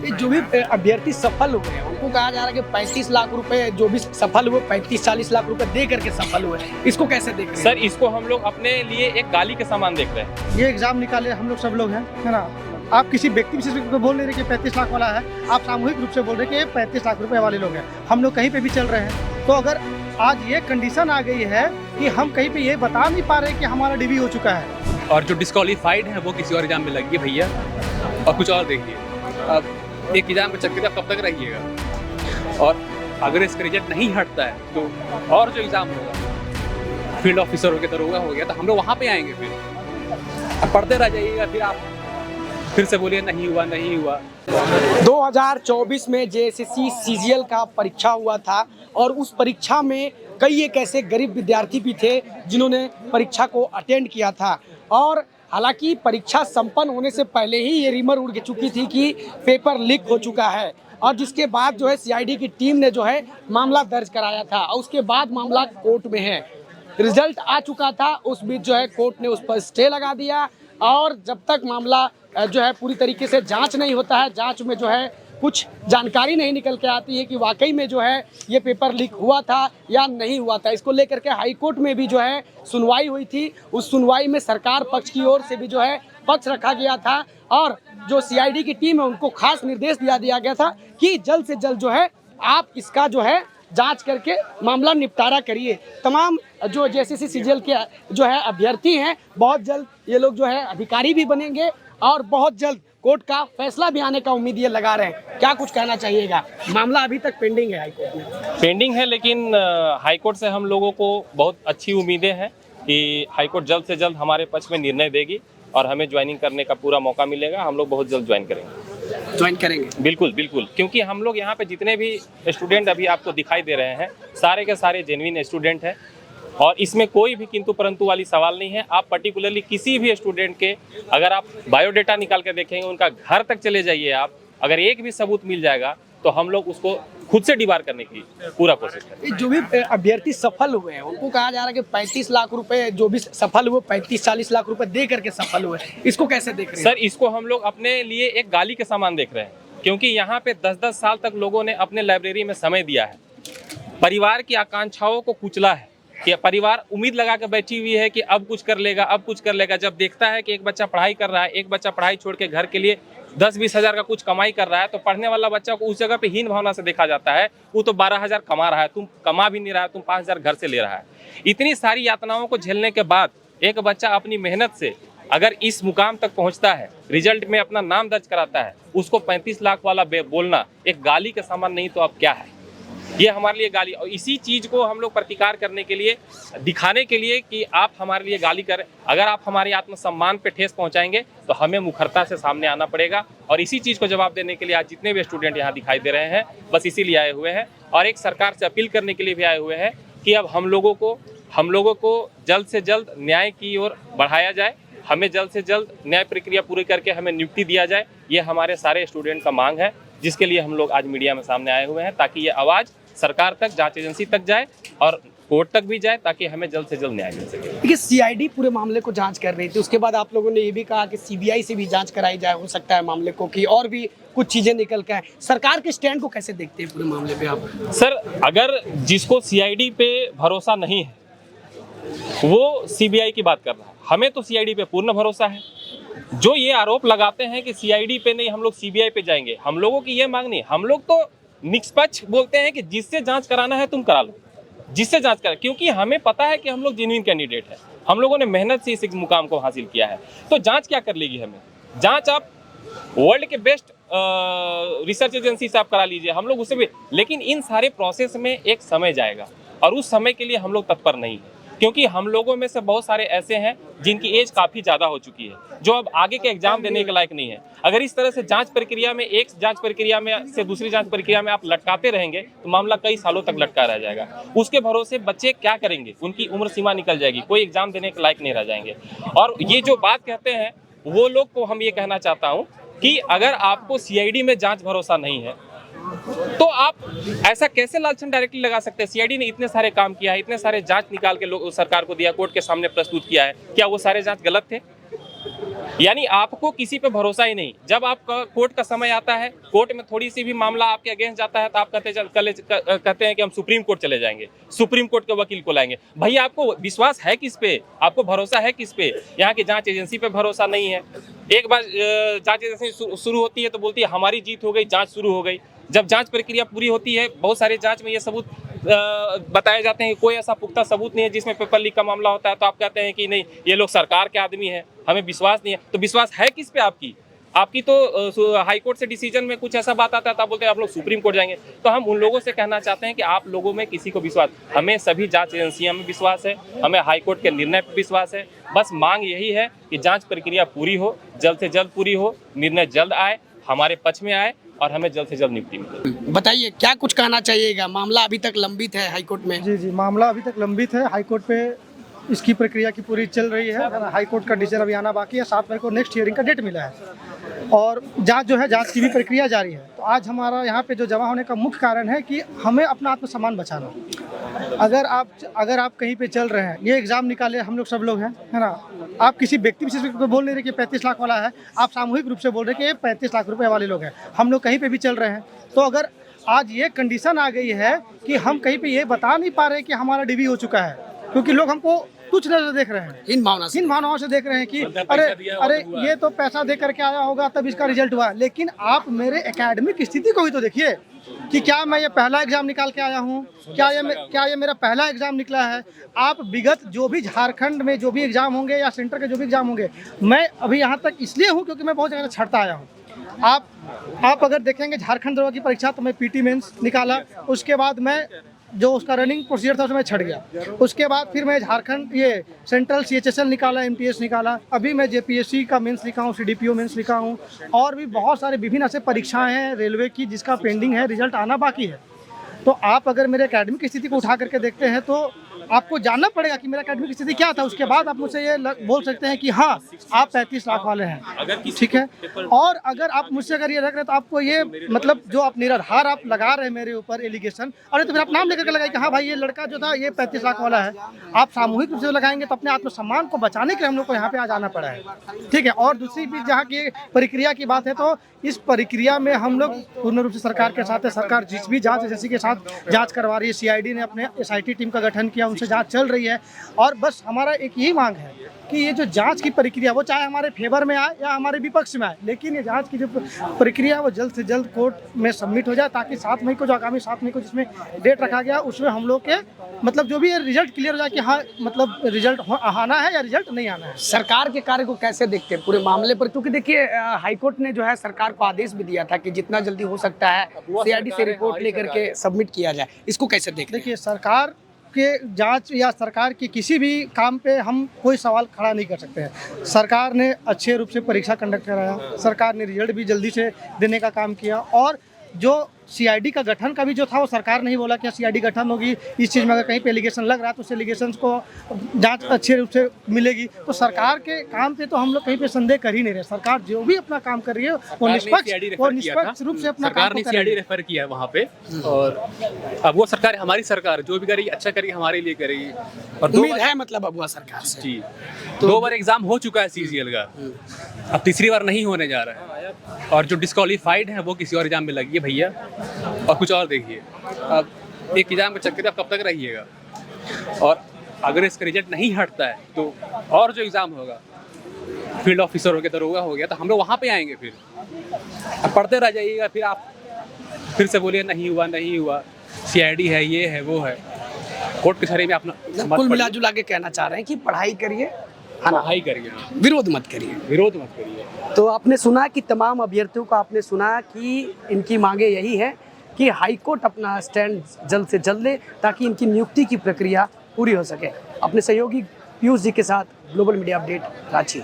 ये जो भी अभ्यर्थी सफल हुए हैं उनको कहा जा रहा है कि 35 लाख रुपए जो भी सफल हुए 35-40 लाख रुपए दे करके सफल हुए, इसको कैसे देख रहे हैं? सर इसको हम लोग अपने लिए एक गाली के समान देख रहे हैं। ये एग्जाम निकाले हम लोग सब लोग हैं, है ना। आप किसी व्यक्ति विशेष को बोल नहीं रहे कि 35 लाख वाला है, आप सामूहिक रूप से बोल रहे कि 35 लाख रुपए वाले लोग हैं। हम लोग कहीं पे भी चल रहे हैं, तो अगर आज ये कंडीशन आ गई है कि हम कहीं पे ये बता नहीं पा रहे कि हमारा डिग्री हो चुका है, और जो डिस्क्वालीफाइड है वो किसी और एग्जाम में लगी भैया, और कुछ और देखिए। अब एक एग्जाम में चक्कर कब तक रहिएगा, और अगर इसका रिजल्ट नहीं हटता है तो और जो एग्जाम होगा फील्ड ऑफिसर हो गया, दरोगा हो गया, तो हम लोग वहाँ पे आएंगे। फिर अब पढ़ते रह जाइएगा, फिर आप फिर से बोलिए नहीं हुआ नहीं हुआ। 2024 में जेएसएससी सीजीएल का परीक्षा हुआ था और उस परीक्षा में कई एक ऐसे गरीब विद्यार्थी भी थे जिन्होंने परीक्षा को अटेंड किया था, और हालांकि परीक्षा संपन्न होने से पहले ही ये रिमर उड़ चुकी थी कि पेपर लीक हो चुका है, और जिसके बाद जो है सीआईडी की टीम ने जो है मामला दर्ज कराया था और उसके बाद मामला कोर्ट में है। रिजल्ट आ चुका था, उस बीच जो है कोर्ट ने उस पर स्टे लगा दिया, और जब तक मामला जो है पूरी तरीके से जांच नहीं होता है, जांच में जो है कुछ जानकारी नहीं निकल के आती है कि वाकई में जो है ये पेपर लीक हुआ था या नहीं हुआ था। इसको लेकर के हाई कोर्ट में भी जो है सुनवाई हुई थी, उस सुनवाई में सरकार पक्ष की ओर से भी जो है पक्ष रखा गया था, और जो सीआईडी की टीम है उनको खास निर्देश दिया गया था कि जल्द से जल्द जो है आप इसका जो है जांच करके मामला निपटारा करिए। तमाम जो जेएसएससी सीजीएल के जो है अभ्यर्थी हैं, बहुत जल्द ये लोग जो है अधिकारी भी बनेंगे और बहुत जल्द कोर्ट का फैसला भी आने का उम्मीद ये लगा रहे हैं। क्या कुछ कहना चाहिएगा? मामला अभी तक पेंडिंग है हाईकोर्ट में। पेंडिंग है, लेकिन हाईकोर्ट से हम लोगों को बहुत अच्छी उम्मीदें हैं कि हाईकोर्ट जल्द से जल्द हमारे पक्ष में निर्णय देगी और हमें ज्वाइनिंग करने का पूरा मौका मिलेगा। हम लोग बहुत जल्द ज्वाइन करेंगे। बिल्कुल बिल्कुल, क्योंकि हम लोग यहाँ पे जितने भी स्टूडेंट अभी आपको दिखाई दे रहे हैं सारे के सारे जेन्युइन स्टूडेंट हैं, और इसमें कोई भी किंतु परंतु वाली सवाल नहीं है। आप पर्टिकुलरली किसी भी स्टूडेंट के अगर आप बायोडाटा निकाल कर देखेंगे, उनका घर तक चले जाइए आप, अगर एक भी सबूत मिल जाएगा तो हम लोग उसको खुद से डिबार करने की पूरा कोशिश करें। जो भी अभ्यर्थी सफल हुए हैं उनको कहा जा रहा है कि 35 लाख रुपए जो भी सफल हुए 35-40 लाख रुपए दे करके सफल हुए, इसको कैसे देख रहे हैं? सर इसको हम लोग अपने लिए एक गाली के समान देख रहे हैं, क्योंकि यहाँ पे 10-10 साल तक लोगों ने अपने लाइब्रेरी में समय दिया है, परिवार की आकांक्षाओं को कुचला है कि परिवार उम्मीद लगा कर बैठी हुई है कि अब कुछ कर लेगा, अब कुछ कर लेगा। जब देखता है कि एक बच्चा पढ़ाई कर रहा है, एक बच्चा पढ़ाई छोड़ के घर के लिए 10-20 हज़ार का कुछ कमाई कर रहा है, तो पढ़ने वाला बच्चा को उस जगह पे हीन भावना से देखा जाता है। वो तो 12,000 कमा रहा है, तुम कमा भी नहीं रहा है, तुम 5,000 घर से ले रहा है। इतनी सारी यातनाओं को झेलने के बाद एक बच्चा अपनी मेहनत से अगर इस मुकाम तक पहुंचता है, रिजल्ट में अपना नाम दर्ज कराता है, उसको 35 लाख वाला बोलना एक गाली के समान नहीं तो अब क्या है? ये हमारे लिए गाली, और इसी चीज़ को हम लोग प्रतिकार करने के लिए, दिखाने के लिए कि आप हमारे लिए गाली करें, अगर आप हमारे आत्मसम्मान पे ठेस पहुंचाएंगे तो हमें मुखरता से सामने आना पड़ेगा। और इसी चीज़ को जवाब देने के लिए आज जितने भी स्टूडेंट यहाँ दिखाई दे रहे हैं बस इसीलिए आए हुए हैं, और एक सरकार से अपील करने के लिए भी आए हुए हैं कि अब हम लोगों को जल्द से जल्द न्याय की ओर बढ़ाया जाए, हमें जल्द से जल्द न्याय प्रक्रिया पूरी करके हमें नियुक्ति दिया जाए। ये हमारे सारे स्टूडेंट का मांग है, जिसके लिए हम लोग आज मीडिया में सामने आए हुए हैं, ताकि ये आवाज़ सरकार तक, जांच एजेंसी तक जाए और कोर्ट तक भी जाए, ताकि हमें जल्द से जल्द न्याय मिल सके। देखिए सीआईडी पूरे मामले को जांच कर रही थी, उसके बाद आप लोगों ने ये भी कहा कि सीबीआई से भी जांच कराई जाए, हो सकता है मामले को कि और भी कुछ चीजें निकल के आए। सरकार के स्टैंड को कैसे देखते हैं पूरे मामले पे आप? सर अगर जिसको सीआईडी पे भरोसा नहीं है वो सीबीआई की बात कर रहा है, हमें तो सीआईडी पे पूर्ण भरोसा है। जो ये आरोप लगाते हैं कि सीआईडी पे नहीं हम लोग सीबीआई पे जाएंगे, हम लोगों की ये मांग नहीं, हम लोग तो निष्पक्ष बोलते हैं कि जिससे जांच कराना है तुम करा लो, जिससे जांच करा, क्योंकि हमें पता है कि हम लोग जेन्युइन कैंडिडेट है, हम लोगों ने मेहनत से इस मुकाम को हासिल किया है। तो जांच क्या कर लेगी हमें? जांच आप वर्ल्ड के बेस्ट रिसर्च एजेंसी से आप करा लीजिए, हम लोग उससे भी, लेकिन इन सारे प्रोसेस में एक समय जाएगा और उस समय के लिए हम लोग तत्पर नहीं है, क्योंकि हम लोगों में से बहुत सारे ऐसे हैं जिनकी एज काफ़ी ज़्यादा हो चुकी है, जो अब आगे के एग्जाम देने के लायक नहीं है। अगर इस तरह से जांच प्रक्रिया में, एक जांच प्रक्रिया में से दूसरी जांच प्रक्रिया में आप लटकाते रहेंगे तो मामला कई सालों तक लटका रह जाएगा। उसके भरोसे बच्चे क्या करेंगे? उनकी उम्र सीमा निकल जाएगी, कोई एग्जाम देने के लायक नहीं रह जाएंगे। और ये जो बात कहते हैं वो लोग को हम ये कहना चाहता हूँ कि अगर आपको सीआईडी में जाँच भरोसा नहीं है तो आप ऐसा कैसे लालचन डायरेक्टली लगा सकते हैं? सीआईडी ने इतने सारे काम किया है, इतने सारे जांच निकाल के लोग सरकार को दिया, कोर्ट के सामने प्रस्तुत किया है, क्या वो सारे जांच गलत थे? यानी आपको किसी पे भरोसा ही नहीं। जब आप कोर्ट का समय आता है, कोर्ट में थोड़ी सी भी मामला आपके अगेंस्ट जाता है तो आप कहते हैं कि हम सुप्रीम कोर्ट चले जाएंगे, सुप्रीम कोर्ट के वकील को लाएंगे। भैया आपको विश्वास है किस पे, आपको भरोसा है किस पे? यहाँ की जांच एजेंसी पे भरोसा नहीं है। एक बार जांच एजेंसी शुरू होती है तो बोलती है हमारी जीत हो गई, जांच शुरू हो गई। जब जांच प्रक्रिया पूरी होती है, बहुत सारे जांच में ये सबूत बताए जाते हैं कि कोई ऐसा पुख्ता सबूत नहीं है जिसमें पेपर लीक का मामला होता है, तो आप कहते हैं कि नहीं ये लोग सरकार के आदमी हैं, हमें विश्वास नहीं है। तो विश्वास है किस पे आपकी तो हाई कोर्ट से डिसीजन में कुछ ऐसा बात आता है तो आप बोलते हैं आप लोग सुप्रीम कोर्ट जाएंगे। तो हम उन लोगों से कहना चाहते हैं कि आप लोगों में किसी को विश्वास, हमें सभी जांच एजेंसियों में विश्वास है, हमें हाई कोर्ट के निर्णय पर विश्वास है। बस मांग यही है कि जांच प्रक्रिया पूरी हो, जल्द से जल्द पूरी हो, निर्णय जल्द आए, हमारे पक्ष में आए और हमें जल्द से जल्द नियुक्ति मिले। बताइए क्या कुछ कहना चाहिएगा, मामला अभी तक लंबित है हाईकोर्ट में? जी, मामला अभी तक लंबित है हाईकोर्ट पे, इसकी प्रक्रिया की पूरी चल रही है। हाईकोर्ट का डिसीजन अभी आना बाकी है। 7 मई को नेक्स्ट हियरिंग का डेट मिला है और जांच जो है, जांच की भी प्रक्रिया जारी है। तो आज हमारा यहाँ पे जो जमा होने का मुख्य कारण है कि हमें अपना आत्मसम्मान बचाना। अगर आप कहीं पे चल रहे हैं, ये एग्ज़ाम निकाले हम लोग, सब लोग हैं, है ना। आप किसी व्यक्ति विशेष पे बोल नहीं रहे कि 35 लाख वाला है, आप सामूहिक रूप से बोल रहे कि ये 35 लाख रुपए वाले लोग हैं। हम लोग कहीं पे भी चल रहे हैं, तो अगर आज ये कंडीशन आ गई है कि हम कहीं पे ये बता नहीं पा रहे कि हमारा डीवी हो चुका है, क्योंकि लोग हमको कुछ नजर देख रहे हैं, इन भावनाओं से देख रहे हैं कि अरे ये तो पैसा दे करके आया होगा तब इसका रिजल्ट हुआ। लेकिन आप मेरे एकेडमिक स्थिति को भी तो देखिए कि क्या मैं ये पहला एग्जाम निकाल के आया हूँ, क्या ये मेरा पहला एग्जाम निकला है। आप विगत जो भी झारखंड में जो भी एग्जाम होंगे या सेंटर के जो भी एग्जाम होंगे, मैं अभी यहाँ तक इसलिए हूँ क्योंकि मैं बहुत जगह से छड़ता आया हूँ। आप अगर देखेंगे झारखंड दरोगा की परीक्षा, तो मैं पीटी मेंस निकाला, उसके बाद मैं जो उसका रनिंग प्रोसीजर था उसमें मैं छड़ गया। उसके बाद फिर मैं झारखंड ये सेंट्रल CHSL निकाला, MTS निकाला, अभी मैं JPSC का मेंस लिखा हूँ, CDPO मेंस लिखा हूँ, और भी बहुत सारे विभिन्न ऐसे परीक्षाएं हैं रेलवे की जिसका पेंडिंग है, रिजल्ट आना बाकी है। तो आप अगर मेरे एकेडमिक स्थिति को उठा करके देखते हैं तो आपको जानना पड़ेगा कि मेरा एकेडमिक स्थिति क्या था। उसके बाद आप मुझसे ये बोल सकते हैं कि हाँ आप 35 लाख वाले हैं, ठीक है। और अगर आप मुझसे ये रख रहे तो आपको ये मतलब जो आप निराधार आप लगा रहे हैं मेरे ऊपर एलिगेशन, अरे तो फिर आप नाम लेकर के लगाए कि हाँ भाई ये लड़का जो था ये 35 लाख वाला है। आप सामूहिक रूप से लगाएंगे तो अपने आत्मसम्मान को बचाने के लिए हम लोग को यहाँ पे आज आना पड़ा है, ठीक है। और दूसरी भी जहाँ की प्रक्रिया की बात है, तो इस प्रक्रिया में हम लोग पूर्ण रूप से सरकार के साथ है। सरकार जिस भी जांच एजेंसी के साथ जांच करवा रही है, CID ने अपने SIT टीम का गठन किया, उनसे जांच चल रही है। और बस हमारा एक यही मांग है कि ये जो जांच की प्रक्रिया वो चाहे हमारे फेवर में आए या हमारे विपक्ष में आए, लेकिन ये जांच की जो प्रक्रिया है वो जल्द से जल्द कोर्ट में सबमिट हो जाए, ताकि 7 मई को जो आगामी 7 मई को जिसमें डेट रखा गया उसमें हम लोग के मतलब जो भी है रिजल्ट क्लियर हो जाए कि हाँ मतलब रिजल्ट आना है या रिजल्ट नहीं आना है। सरकार के कार्य को कैसे देखते हैं पूरे मामले पर? क्योंकि देखिए हाईकोर्ट ने जो है सरकार को आदेश भी दिया था कि जितना जल्दी हो सकता है CID से रिपोर्ट लेकर के सबमिट किया जाए, इसको कैसे देखते हैं? देखिए सरकार के जांच या सरकार के किसी भी काम पे हम कोई सवाल खड़ा नहीं कर सकते हैं। सरकार ने अच्छे रूप से परीक्षा कंडक्ट कराया, सरकार ने रिजल्ट भी जल्दी से देने का काम किया, और जो CID का गठन का भी जो था वो सरकार नहीं बोला कि CID गठन होगी। इस चीज़ में अगर कहीं पे एलिगेशन लग रहा है तो उस एलिगेशन को जांच अच्छे रूप से मिलेगी। तो सरकार के काम पे तो हम लोग कहीं पे संदेह कर ही नहीं रहे। सरकार जो भी अपना काम कर रही है वो निष्पक्ष रूप से अपना काम सरकार ने CID रेफर किया है वहाँ पे, और अब वो सरकार हमारी सरकार जो भी करेगी अच्छा करेगी, हमारे लिए करेगी। और उम्मीद है मतलब अब वह सरकार से जी, 2 बार एग्जाम हो चुका है CGL का, अब तीसरी बार नहीं होने जा रहा है। और जो डिस्क्वालीफाइड है वो किसी और एग्जाम में लगी है भैया, और कुछ और देखिए। अब एक एग्जाम के चक्कर आप कब तक रहिएगा, और अगर इसका रिजल्ट नहीं हटता है तो और जो एग्जाम होगा, फील्ड ऑफिसर हो गया, दरोगा हो गया, तो हम लोग वहाँ पे आएंगे। फिर अब पढ़ते रह जाइएगा, फिर आप फिर से बोलिए नहीं हुआ, CID है, ये है, वो है। कोर्ट कचहरी में अपना कुल मिला जुला के कहना चाह रहे हैं कि पढ़ाई करिए, पढ़ाई करिए, विरोध मत करिए। तो आपने सुना कि तमाम अभ्यर्थियों को आपने सुना कि इनकी मांगे यही है कि हाईकोर्ट अपना स्टैंड जल्द से जल्द ले, ताकि इनकी नियुक्ति की प्रक्रिया पूरी हो सके। अपने सहयोगी पीयूष जी के साथ ग्लोबल मीडिया अपडेट, रांची।